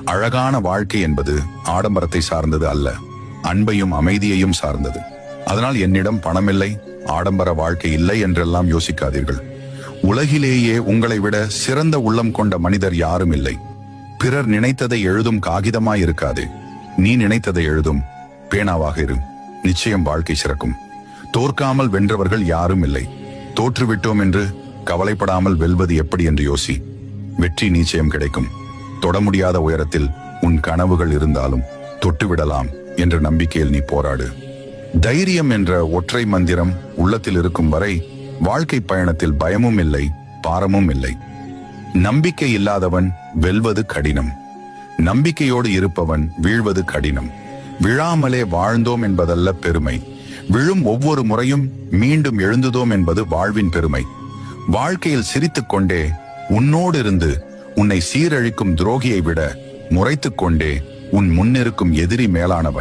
அழகான வாழ்க்கை என்பது ஆடம்பரத்தை சார்ந்தது அல்ல, அன்பையும் அமைதியையும் சார்ந்தது. அதனால் என்னிடம் பணமில்லை, ஆடம்பர வாழ்க்கை இல்லை என்றெல்லாம் யோசிக்காதீர்கள். உலகிலேயே உங்களை விட சிறந்த உள்ளம் கொண்ட மனிதர் யாரும் இல்லை. பிறர் நினைத்ததை எழுதும் காகிதமாய் இருக்காதே, நீ நினைத்ததை எழுதும் பேனாவாக இரு. நிச்சயம் வாழ்க்கை சிறக்கும். தோற்காமல் வென்றவர்கள் யாரும் இல்லை. தோற்றுவிட்டோம் என்று கவலைப்படாமல் வெல்வது எப்படி என்று யோசி. வெற்றி நிச்சயம் கிடைக்கும். தொட முடியாத உயரத்தில் உன் கனவுகள் இருந்தாலும் தொட்டுவிடலாம் என்ற நம்பிக்கையில் நீ போராடு. தைரியம் என்ற ஒற்றை மந்திரம் உள்ளத்தில் இருக்கும் வரை வாழ்க்கை பயணத்தில் பயமும் இல்லை, பாரமும் இல்லை. நம்பிக்கை இல்லாதவன் வெல்வது கடினம். நம்பிக்கையோடு இருப்பவன் வீழ்வது கடினம். விழாமலே வாழ்ந்தோம் என்பதல்ல பெருமை, விழும் ஒவ்வொரு முறையும் மீண்டும் எழுந்துதோம் என்பது வாழ்வின் பெருமை. வாழ்க்கையில் சிரித்துக் கொண்டே உன்னோடு இருந்து உன்னை சீரழிக்கும் துரோகியை விட முறைத்துக் கொண்டே உன் முன்னிருக்கும் எதிரி மேலானவன்.